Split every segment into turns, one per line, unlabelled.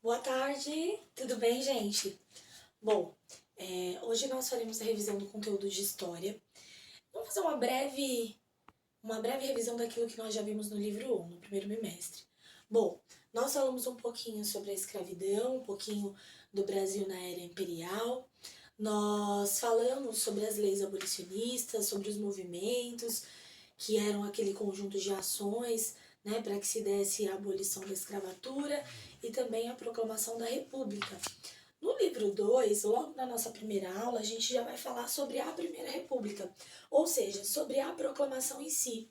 Boa tarde, tudo bem, gente? Bom, hoje nós faremos a revisão do conteúdo de história. Vamos fazer uma breve revisão daquilo que nós já vimos no livro 1, no primeiro bimestre. Bom, nós falamos um pouquinho sobre a escravidão, um pouquinho do Brasil na era imperial. Nós falamos sobre as leis abolicionistas, sobre os movimentos, que eram aquele conjunto de ações, né, para que se desse a abolição da escravatura e também a proclamação da República. No livro 2, logo na nossa primeira aula, a gente já vai falar sobre a Primeira República, ou seja, sobre a proclamação em si.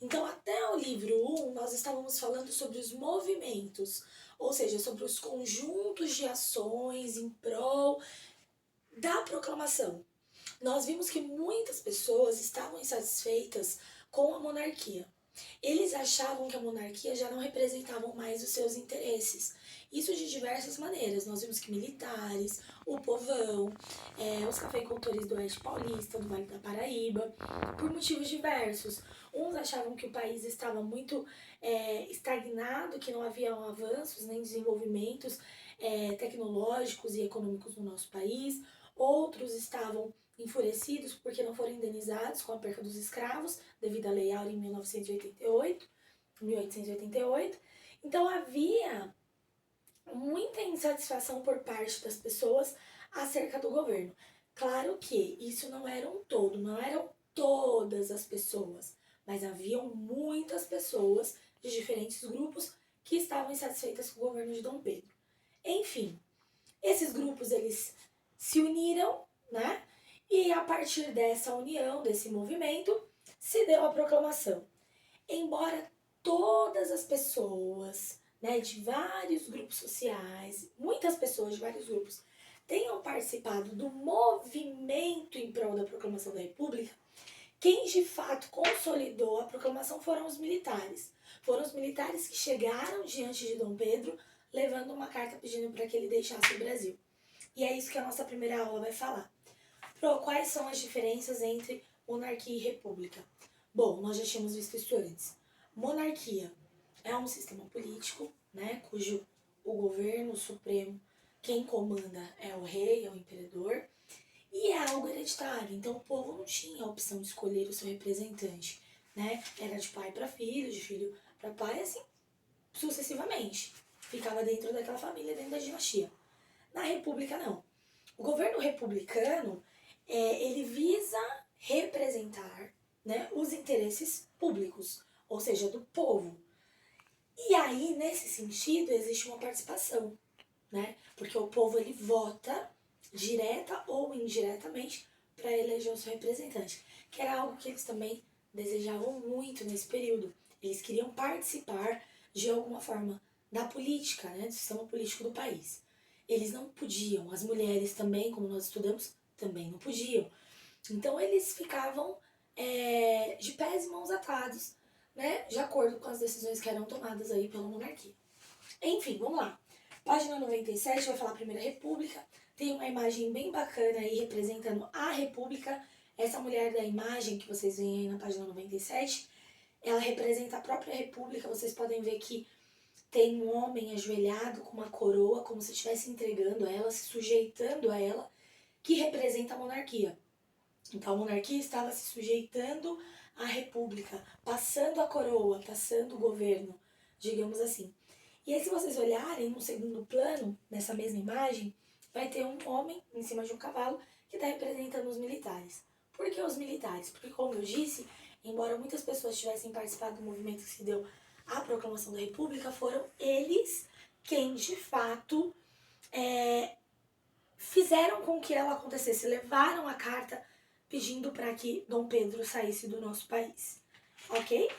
Então, até o livro 1, nós estávamos falando sobre os movimentos, ou seja, sobre os conjuntos de ações em prol da proclamação. Nós vimos que muitas pessoas estavam insatisfeitas com a monarquia. Eles achavam que a monarquia já não representava mais os seus interesses. Isso de diversas maneiras. Nós vimos que militares, o povão, os cafeicultores do Oeste Paulista, do Vale da Paraíba, por motivos diversos. Uns achavam que o país estava muito estagnado, que não havia avanços nem desenvolvimentos tecnológicos e econômicos no nosso país. Outros estavam enfurecidos porque não foram indenizados com a perca dos escravos, devido à Lei Áurea em 1888. Então havia muita insatisfação por parte das pessoas acerca do governo. Claro que isso não era um todo, não eram todas as pessoas, mas haviam muitas pessoas de diferentes grupos que estavam insatisfeitas com o governo de Dom Pedro. Enfim, esses grupos eles se uniram, né? E a partir dessa união, desse movimento, se deu a proclamação. Embora todas as pessoas, né, de vários grupos sociais, muitas pessoas de vários grupos, tenham participado do movimento em prol da proclamação da República, quem de fato consolidou a proclamação foram os militares. Foram os militares que chegaram diante de Dom Pedro, levando uma carta pedindo para que ele deixasse o Brasil. E é isso que a nossa primeira aula vai falar. Quais são as diferenças entre monarquia e república? Bom, nós já tínhamos visto isso antes. Monarquia é um sistema político, né, cujo o governo supremo, quem comanda é o rei, é o imperador, e é algo hereditário. Então o povo não tinha a opção de escolher o seu representante, né? Era de pai para filho, de filho para pai, assim sucessivamente. Ficava dentro daquela família, dentro da dinastia. Na república não. O governo republicano ele visa representar, né, os interesses públicos, ou seja, do povo. E aí, nesse sentido, existe uma participação, né? Porque o povo ele vota direta ou indiretamente para eleger o seu representante, que era algo que eles também desejavam muito nesse período. Eles queriam participar de alguma forma da política, né, do sistema político do país. Eles não podiam, as mulheres também, como nós estudamos, também não podiam. Então eles ficavam de pés e mãos atados, né, de acordo com as decisões que eram tomadas aí pela monarquia. Enfim, vamos lá. Página 97 vai falar a Primeira República. Tem uma imagem bem bacana aí representando a República. Essa mulher da imagem que vocês veem aí na página 97, ela representa a própria República. Vocês podem ver que tem um homem ajoelhado com uma coroa, como se estivesse entregando a ela, se sujeitando a ela, que representa a monarquia. Então a monarquia estava se sujeitando à república, passando a coroa, passando o governo, digamos assim. E aí se vocês olharem no segundo plano, nessa mesma imagem, vai ter um homem em cima de um cavalo que está representando os militares. Por que os militares? Porque, como eu disse, embora muitas pessoas tivessem participado do movimento que se deu à proclamação da república, foram eles quem, de fato, fizeram com que ela acontecesse, levaram a carta pedindo para que Dom Pedro saísse do nosso país, ok?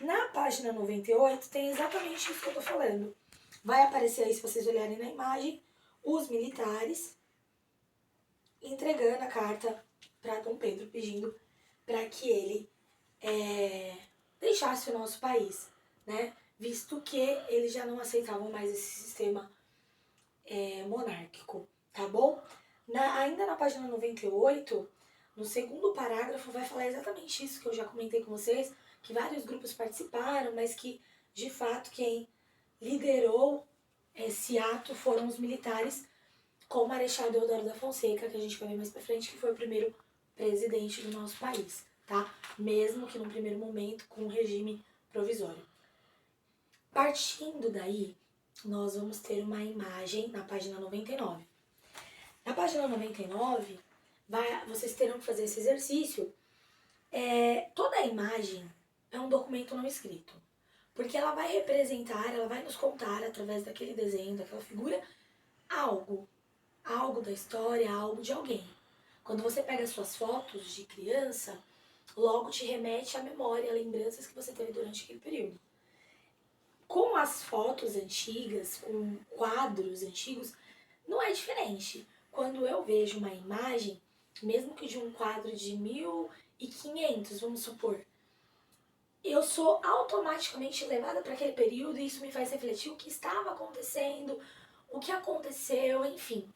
Na página 98 tem exatamente isso que eu tô falando. Vai aparecer aí, se vocês olharem na imagem, os militares entregando a carta para Dom Pedro, pedindo para que ele deixasse o nosso país, né? Visto que eles já não aceitavam mais esse sistema monárquico, tá bom? Ainda na página 98, no segundo parágrafo, vai falar exatamente isso que eu já comentei com vocês, que vários grupos participaram, mas que, de fato, quem liderou esse ato foram os militares com o Marechal Deodoro da Fonseca, que a gente vai ver mais pra frente, que foi o primeiro presidente do nosso país, tá? Mesmo que num primeiro momento com um regime provisório. Partindo daí, nós vamos ter uma imagem na página 99. Na página 99, vocês terão que fazer esse exercício. Toda a imagem é um documento não escrito, porque ela vai representar, ela vai nos contar, através daquele desenho, daquela figura, algo da história, algo de alguém. Quando você pega suas fotos de criança, logo te remete à memória, a lembranças que você teve durante aquele período. Com as fotos antigas, com quadros antigos, não é diferente. Quando eu vejo uma imagem, mesmo que de um quadro de 1500, vamos supor, eu sou automaticamente levada para aquele período e isso me faz refletir o que estava acontecendo, o que aconteceu, enfim.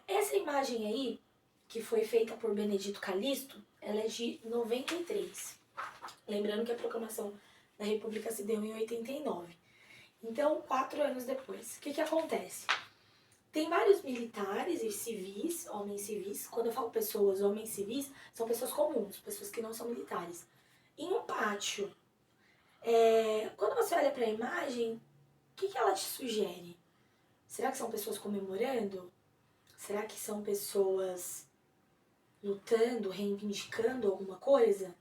Essa imagem aí, que foi feita por Benedito Calixto, ela é de 93. Lembrando que a proclamação da República se deu em 89. Então, 4 anos depois, o que acontece? Tem vários militares e civis, homens civis. Quando eu falo pessoas, homens civis, são pessoas comuns, pessoas que não são militares. Em um pátio, quando você olha para a imagem, o que ela te sugere? Será que são pessoas comemorando? Será que são pessoas lutando, reivindicando alguma coisa?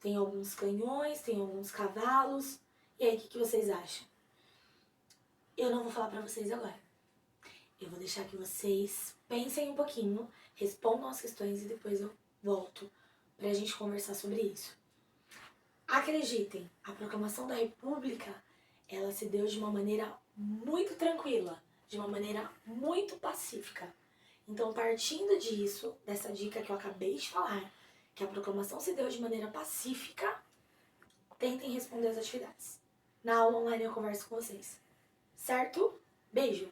Tem alguns canhões, tem alguns cavalos. E aí, o que vocês acham? Eu não vou falar pra vocês agora. Eu vou deixar que vocês pensem um pouquinho, respondam as questões e depois eu volto pra gente conversar sobre isso. Acreditem, a proclamação da República, ela se deu de uma maneira muito tranquila, de uma maneira muito pacífica. Então, partindo disso, dessa dica que eu acabei de falar, que a proclamação se deu de maneira pacífica, tentem responder as atividades. Na aula online eu converso com vocês. Certo? Beijo!